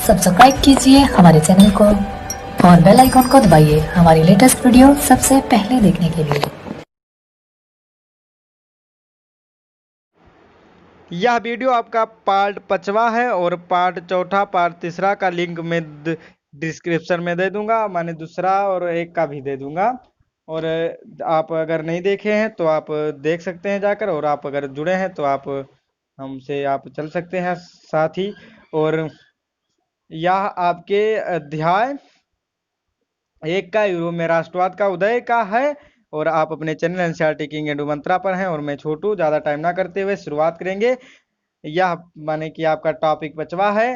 Subscribe कीजिए हमारे channel को और बेल आइकॉन को दबाइए हमारी लेटेस्ट वीडियो सबसे पहले देखने के लिए। यह वीडियो आपका पार्ट 5वां है और पार्ट 4, पार्ट 3 का लिंक मैं डिस्क्रिप्शन में दे दूंगा। मैंने दूसरा और एक का भी दे दूंगा, और आप अगर नहीं देखे हैं तो आप देख सकते हैं जाकर, और आप अगर जुड़े हैं तो आप हमसे आप चल सकते हैं साथ ही। और यह आपके अध्याय 1 का यूरोप में राष्ट्रवाद का उदय का है, और आप अपने चैनल एनसीईआरटी किंग एंड मंत्रा पर हैं, और मैं छोटू। ज़्यादा टाइम ना करते हुए शुरुआत करेंगे। यह माने कि आपका टॉपिक 5वां है,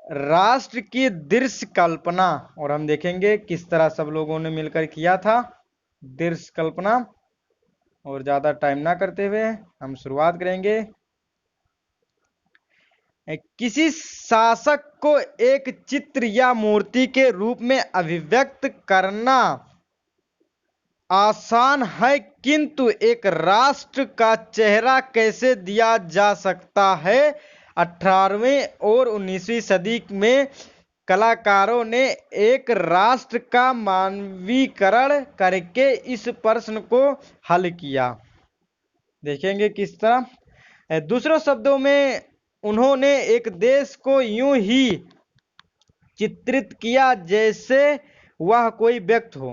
राष्ट्र की दृश्य कल्पना, और हम देखेंगे किस तरह सब लोगों ने मिलकर किया था दृश्य कल्पना। और ज्यादा टाइम ना करते हुए हम शुरुआत करेंगे। किसी शासक को एक चित्र या मूर्ति के रूप में अभिव्यक्त करना आसान है, किंतु एक राष्ट्र का चेहरा कैसे दिया जा सकता है। 18वीं और 19वीं सदी में कलाकारों ने एक राष्ट्र का मानवीकरण करके इस प्रश्न को हल किया। देखेंगे किस तरह। दूसरों शब्दों में उन्होंने एक देश को यूं ही चित्रित किया जैसे वह कोई व्यक्ति हो।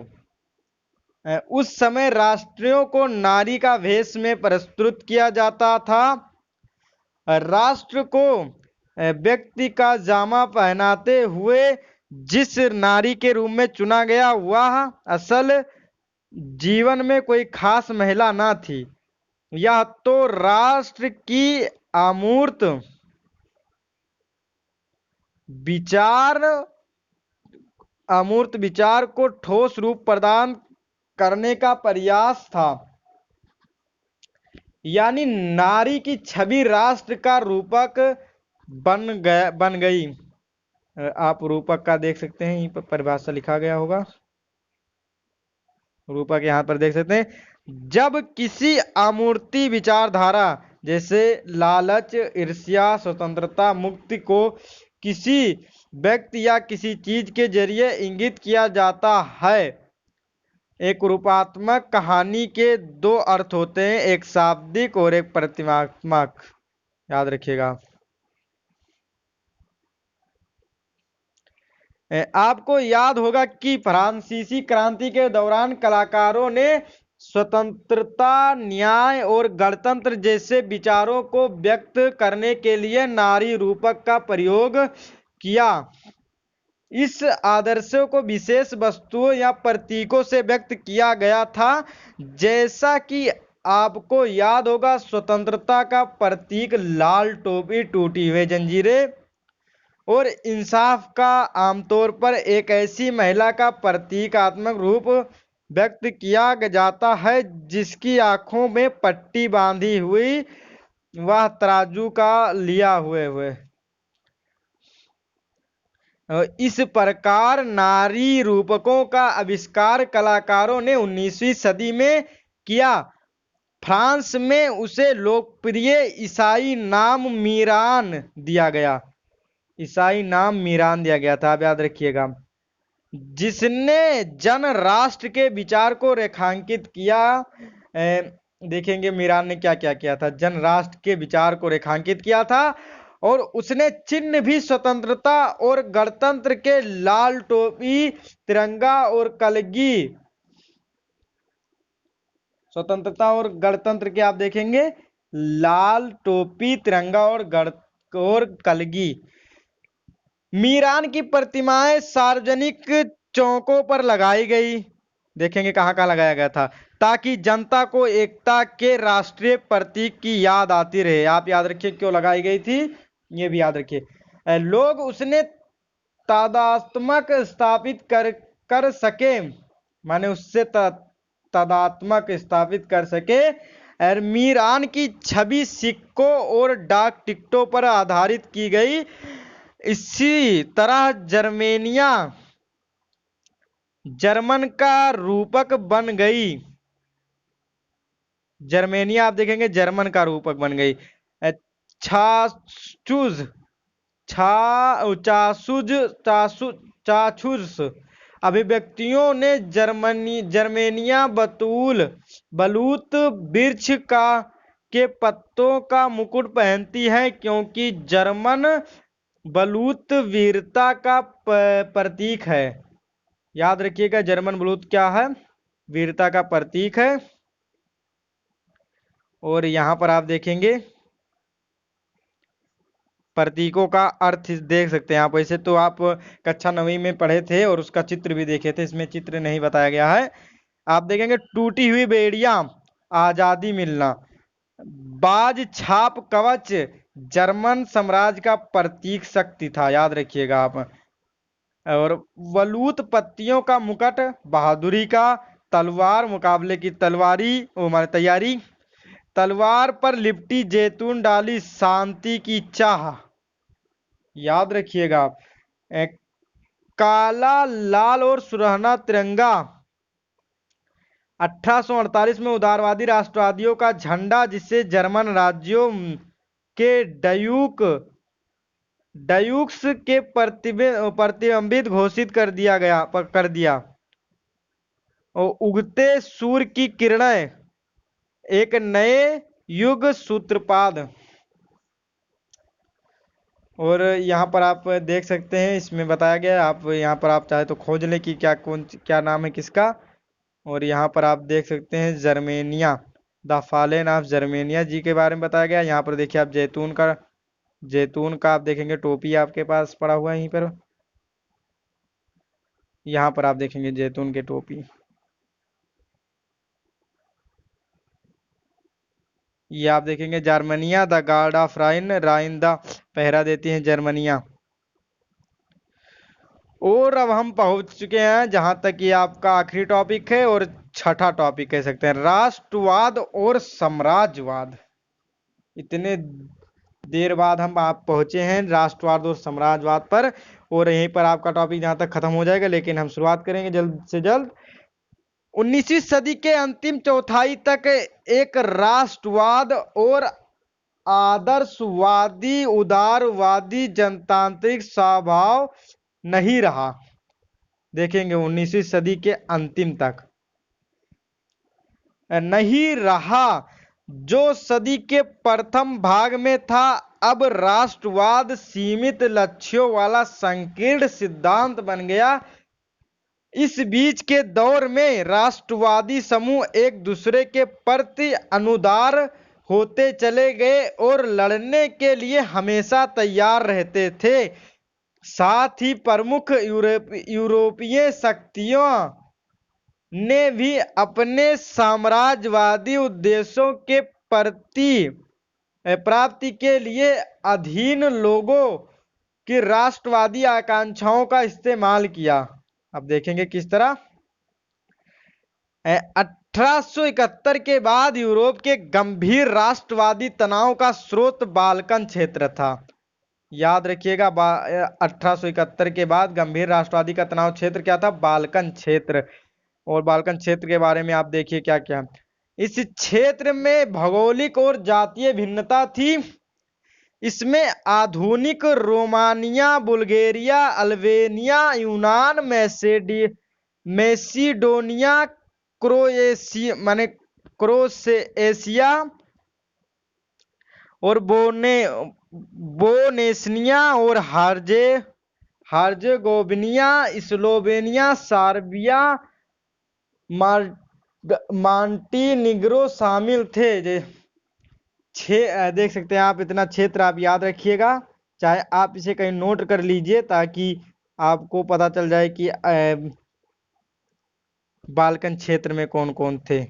उस समय राष्ट्रों को नारी का वेश में प्रस्तुत किया जाता था। राष्ट्र को व्यक्ति का जामा पहनाते हुए जिस नारी के रूप में चुना गया वह असल जीवन में कोई खास महिला न थी। यह तो राष्ट्र की अमूर्त विचार को ठोस रूप प्रदान करने का प्रयास था। यानी नारी की छवि राष्ट्र का रूपक बन गई। आप रूपक का देख सकते हैं, यहीं पर परिभाषा लिखा गया होगा। रूपक यहाँ पर देख सकते हैं। जब किसी अमूर्ति विचारधारा जैसे लालच, ईर्ष्या, स्वतंत्रता, मुक्ति को किसी व्यक्ति या किसी चीज के जरिए इंगित किया जाता है। एक रूपात्मक कहानी के दो अर्थ होते हैं, एक शाब्दिक और एक प्रतिमात्मक। याद रखिएगा। आपको याद होगा कि फ्रांसीसी क्रांति के दौरान कलाकारों ने स्वतंत्रता, न्याय और गणतंत्र जैसे विचारों को व्यक्त करने के लिए नारी रूपक का प्रयोग किया। इस आदर्शों को विशेष वस्तुओं या प्रतीकों से व्यक्त किया गया था। जैसा कि आपको याद होगा, स्वतंत्रता का प्रतीक लाल टोपी, टूटी हुई जंजीरें और इंसाफ का आमतौर पर एक ऐसी महिला का प्रतीकात्मक रूप व्यक्त किया जाता है जिसकी आंखों में पट्टी बांधी हुई, वह तराजू का लिया हुए। इस प्रकार नारी रूपकों का आविष्कार कलाकारों ने 19वीं सदी में किया। फ्रांस में उसे लोकप्रिय ईसाई नाम मीरान दिया गया। ईसाई नाम मीरान दिया गया था, आप याद रखिएगा। जिसने जन राष्ट्र के विचार को रेखांकित किया। देखेंगे मीरान ने क्या क्या किया था। जन राष्ट्र के विचार को रेखांकित किया था, और उसने चिन्ह भी स्वतंत्रता और गणतंत्र के लाल टोपी, तिरंगा और कलगी। स्वतंत्रता और गणतंत्र के आप देखेंगे लाल टोपी, तिरंगा और कलगी। मीरान की प्रतिमाएं सार्वजनिक चौकों पर लगाई गई। देखेंगे कहाँ कहाँ लगाया गया था, ताकि जनता को एकता के राष्ट्रीय प्रतीक की याद आती रहे। आप याद रखिए क्यों लगाई गई थी, ये भी याद रखिए। लोग उसने तादात्मक स्थापित कर सके, माने उससे तादात्मक स्थापित कर सके। और मीरान की छवि सिक्कों और डाक टिकटों पर आधारित की गई। इसी तरह जर्मन का रूपक बन गई। जर्मेनिया आप देखेंगे जर्मन का रूपक बन गई। छाचूज चाछुष अभिव्यक्तियों ने जर्मेनिया बलूत वृक्ष के पत्तों का मुकुट पहनती है, क्योंकि जर्मन बलूत वीरता का प्रतीक है। याद रखिएगा, जर्मन बलूत क्या है? वीरता का प्रतीक है। और यहां पर आप देखेंगे प्रतीकों का अर्थ देख सकते हैं आप। वैसे तो आप कक्षा 9वीं में पढ़े थे और उसका चित्र भी देखे थे, इसमें चित्र नहीं बताया गया है। आप देखेंगे टूटी हुई बेड़ियां, आजादी मिलना। बाज छाप कवच जर्मन साम्राज्य का प्रतीक शक्ति था, याद रखिएगा आप। और बलूत पत्तियों का मुकुट बहादुरी का। तलवार मुकाबले की तैयारी। तलवार पर लिपटी जैतून डाली शांति की चाह, याद रखिएगा आप। काला लाल और सुनहरा तिरंगा 1848 में उदारवादी राष्ट्रवादियों का झंडा, जिसे जर्मन राज्यों के ड्यूक्स के प्रतिबंधित घोषित कर दिया। और उगते सूर्य की किरणें, एक नए युग सूत्रपात। और यहाँ पर आप देख सकते हैं, इसमें बताया गया है। आप यहाँ पर आप चाहे तो खोज लें कि क्या नाम है किसका। और यहाँ पर आप देख सकते हैं Germania, the fallen of Germania जी के बारे में बताया गया। यहाँ पर देखिए आप जैतून का आप देखेंगे टोपी आपके पास पड़ा हुआ है यहीं पर। यहाँ पर आप देखेंगे जैतून के टोपी। ये आप देखेंगे Germania, the guard of Rhine the पहरा देती है जर्मनिया। और अब हम पहुंच चुके हैं जहां तक ये आपका आखिरी टॉपिक है और छठा टॉपिक कह सकते हैं, राष्ट्रवाद और साम्राज्यवाद। इतने देर बाद हम आप पहुंचे हैं राष्ट्रवाद और साम्राज्यवाद पर, और यहीं पर आपका टॉपिक जहां तक खत्म हो जाएगा। लेकिन हम शुरुआत करेंगे जल्द से जल्द। 19वीं सदी के अंतिम चौथाई तक एक राष्ट्रवाद और आदर्शवादी उदारवादी जनतांत्रिक स्वभाव नहीं रहा। देखेंगे 19वीं सदी के अंतिम तक नहीं रहा। जो सदी के प्रथम भाग में था, अब राष्ट्रवाद सीमित लक्ष्यों वाला संकीर्ण सिद्धांत बन गया। इस बीच के दौर में राष्ट्रवादी समूह एक दूसरे के प्रति अनुदार होते चले गए और लड़ने के लिए हमेशा तैयार रहते थे। साथ ही प्रमुख यूरोपीय शक्तियों ने भी अपने साम्राज्यवादी उद्देश्यों के प्राप्ति के लिए अधीन लोगों की राष्ट्रवादी आकांक्षाओं का इस्तेमाल किया। अब देखेंगे किस तरह। 1871 के बाद यूरोप के गंभीर राष्ट्रवादी तनाव का स्रोत बाल्कन क्षेत्र था। याद रखिएगा 1871 के बाद गंभीर राष्ट्रवादी का तनाव क्षेत्र क्या था? बाल्कन क्षेत्र। और बाल्कन क्षेत्र के बारे में आप देखिए क्या क्या। इस क्षेत्र में भौगोलिक और जातीय भिन्नता थी। इसमें आधुनिक रोमानिया, बुल्गारिया, अल्बेनिया, यूनान, मैसिडोनिया, क्रोएशिया और बोनेस्निया और हार्जेगोविनिया, स्लोवेनिया, सर्बिया, मॉन्टीनिग्रो शामिल थे। देख सकते हैं आप, इतना क्षेत्र आप याद रखिएगा, चाहे आप इसे कहीं नोट कर लीजिए ताकि आपको पता चल जाए कि बाल्कन क्षेत्र में कौन कौन थे।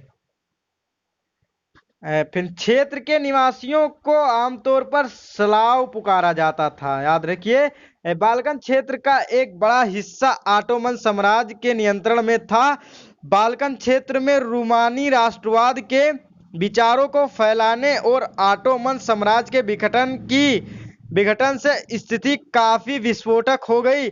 फिर क्षेत्र के निवासियों को आमतौर पर स्लाव पुकारा जाता था। याद रखिए बाल्कन क्षेत्र का एक बड़ा हिस्सा ऑटोमन साम्राज्य के नियंत्रण में था। बाल्कन क्षेत्र में रूमानी राष्ट्रवाद के विचारों को फैलाने और ऑटोमन साम्राज्य के विघटन से स्थिति काफी विस्फोटक हो गई।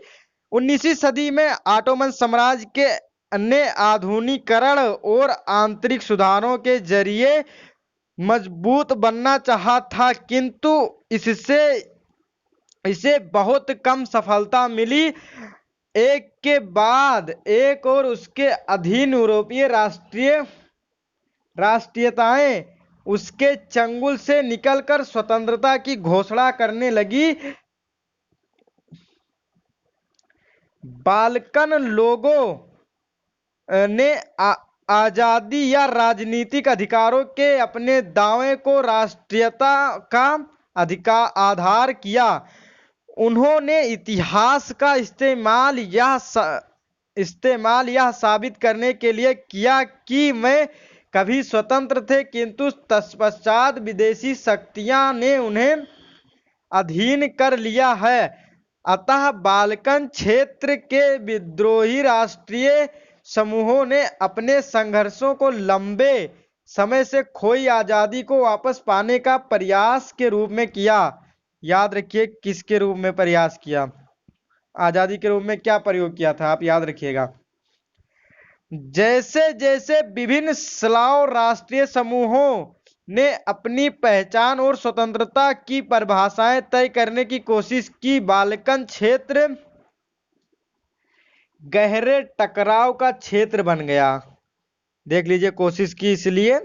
19वीं सदी में ऑटोमन साम्राज्य ने आधुनिकीकरण और आंतरिक सुधारों के जरिए मजबूत बनना चाहा था, किंतु इससे इसे बहुत कम सफलता मिली। एक के बाद एक और उसके अधीन यूरोपीय राष्ट्रीयताएं उसके चंगुल से निकलकर स्वतंत्रता की घोषणा करने लगी। बाल्कन लोगों ने आजादी या राजनीतिक अधिकारों के अपने दावे को राष्ट्रीयता का अधिकार आधार किया। उन्होंने इतिहास का इस्तेमाल यह साबित करने के लिए किया कि मैं कभी स्वतंत्र थे, किंतु तत्पश्चात विदेशी शक्तियां ने उन्हें अधीन कर लिया है। अतः बाल्कन क्षेत्र के विद्रोही राष्ट्रीय समूहों ने अपने संघर्षों को लंबे समय से खोई आजादी को वापस पाने का प्रयास के रूप में किया। याद रखिए किसके रूप में प्रयास किया, आजादी के रूप में क्या प्रयोग किया था, आप याद रखिएगा। जैसे जैसे विभिन्न स्लाव राष्ट्रीय समूहों ने अपनी पहचान और स्वतंत्रता की परिभाषाएं तय करने की कोशिश की, बाल्कन क्षेत्र गहरे टकराव का क्षेत्र बन गया। देख लीजिए, कोशिश की इसलिए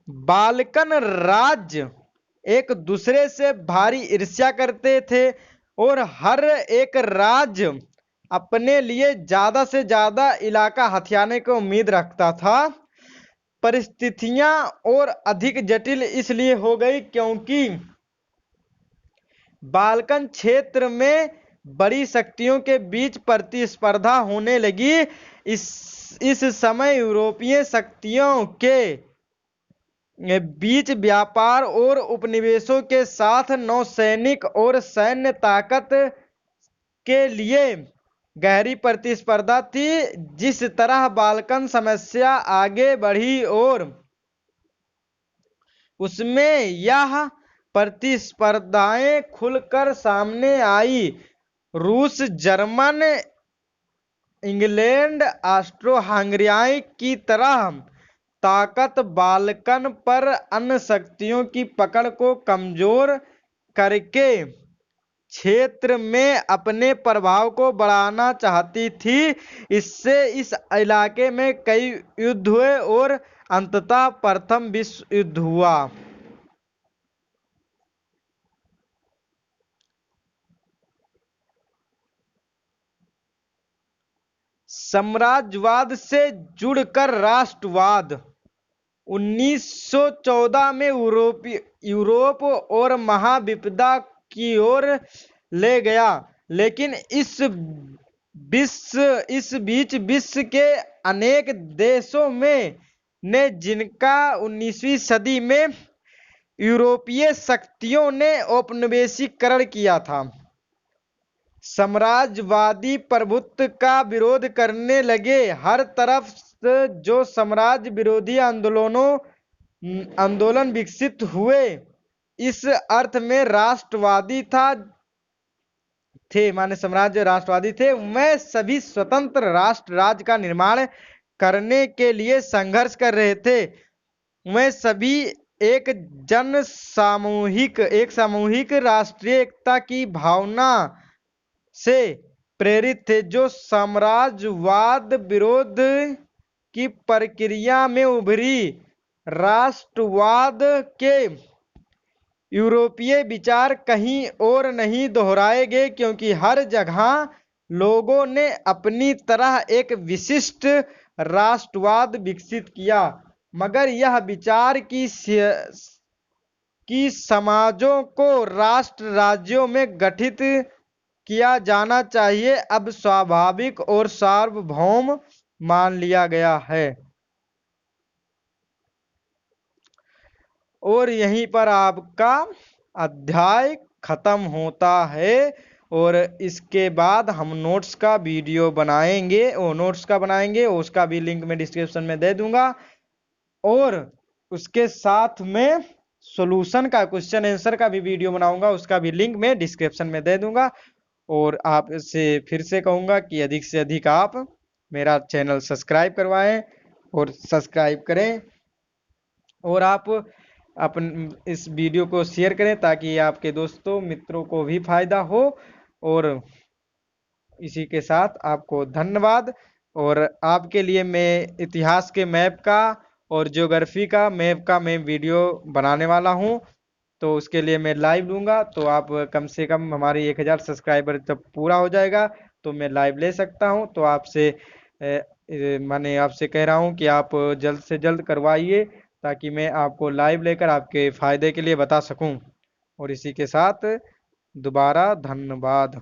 बाल्कन राज्य एक दूसरे से भारी ईर्ष्या करते थे और हर एक राज्य अपने लिए ज्यादा से ज्यादा इलाका हथियाने की उम्मीद रखता था। परिस्थितियां और अधिक जटिल इसलिए हो गई क्योंकि बाल्कन क्षेत्र में बड़ी शक्तियों के बीच प्रतिस्पर्धा होने लगी। इस समय यूरोपीय शक्तियों के बीच व्यापार और उपनिवेशों के साथ नौसैनिक और सैन्य ताकत के लिए गहरी प्रतिस्पर्धा थी। जिस तरह बाल्कन समस्या आगे बढ़ी और उसमें यह प्रतिस्पर्धाएं खुलकर सामने आई, रूस, जर्मन, इंग्लैंड, ऑस्ट्रो हंगेरियाई की तरह ताकत बाल्कन पर अन्य शक्तियों की पकड़ को कमजोर करके क्षेत्र में अपने प्रभाव को बढ़ाना चाहती थी। इससे इस इलाके में कई युद्ध हुए और अंततः प्रथम विश्व युद्ध हुआ। साम्राज्यवाद से जुड़कर राष्ट्रवाद 1914 में यूरोप और महाविपदा की ओर ले गया, लेकिन इस बीच विश्व के अनेक देशों में ने जिनका 19वीं सदी में यूरोपीय शक्तियों ने औपनिवेशीकरण किया था, साम्राज्यवादी प्रभुत्व का विरोध करने लगे। हर तरफ जो साम्राज्य विरोधी आंदोलन विकसित हुए, इस अर्थ में राष्ट्रवादी थे, माने साम्राज्य राष्ट्रवादी थे। वह सभी स्वतंत्र राष्ट्र राज्य का निर्माण करने के लिए संघर्ष कर रहे थे। वह सभी एक सामूहिक राष्ट्रीय एकता की भावना से प्रेरित थे, जो साम्राज्यवाद विरोध की प्रक्रिया में उभरी। राष्ट्रवाद के यूरोपीय विचार कहीं और नहीं दोहराए गए, क्योंकि हर जगह लोगों ने अपनी तरह एक विशिष्ट राष्ट्रवाद विकसित किया, मगर यह विचार की समाजों को राष्ट्र राज्यों में गठित किया जाना चाहिए, अब स्वाभाविक और सार्वभौम मान लिया गया है। और यहीं पर आपका अध्याय खत्म होता है। और इसके बाद हम नोट्स का वीडियो बनाएंगे, और नोट्स का बनाएंगे, उसका भी लिंक मैं डिस्क्रिप्शन में दे दूंगा। और उसके साथ में सॉल्यूशन का, क्वेश्चन आंसर का भी वीडियो बनाऊंगा, उसका भी लिंक मैं डिस्क्रिप्शन में दे दूंगा। और आपसे फिर से कहूंगा कि अधिक से अधिक आप मेरा चैनल सब्सक्राइब करवाएं और सब्सक्राइब करें। और आप अपन इस वीडियो को शेयर करें ताकि आपके दोस्तों मित्रों को भी फायदा हो। और इसी के साथ आपको धन्यवाद। और आपके लिए मैं इतिहास के मैप का और ज्योग्राफी का मैप का मैं वीडियो बनाने वाला हूं। तो उसके लिए मैं लाइव लूंगा, तो आप कम से कम हमारी 1000 सब्सक्राइबर जब पूरा हो जाएगा तो मैं लाइव ले सकता हूं। तो आपसे मैंने आपसे कह रहा हूं कि आप जल्द से जल्द करवाइए ताकि मैं आपको लाइव लेकर आपके फायदे के लिए बता सकूं। और इसी के साथ दोबारा धन्यवाद।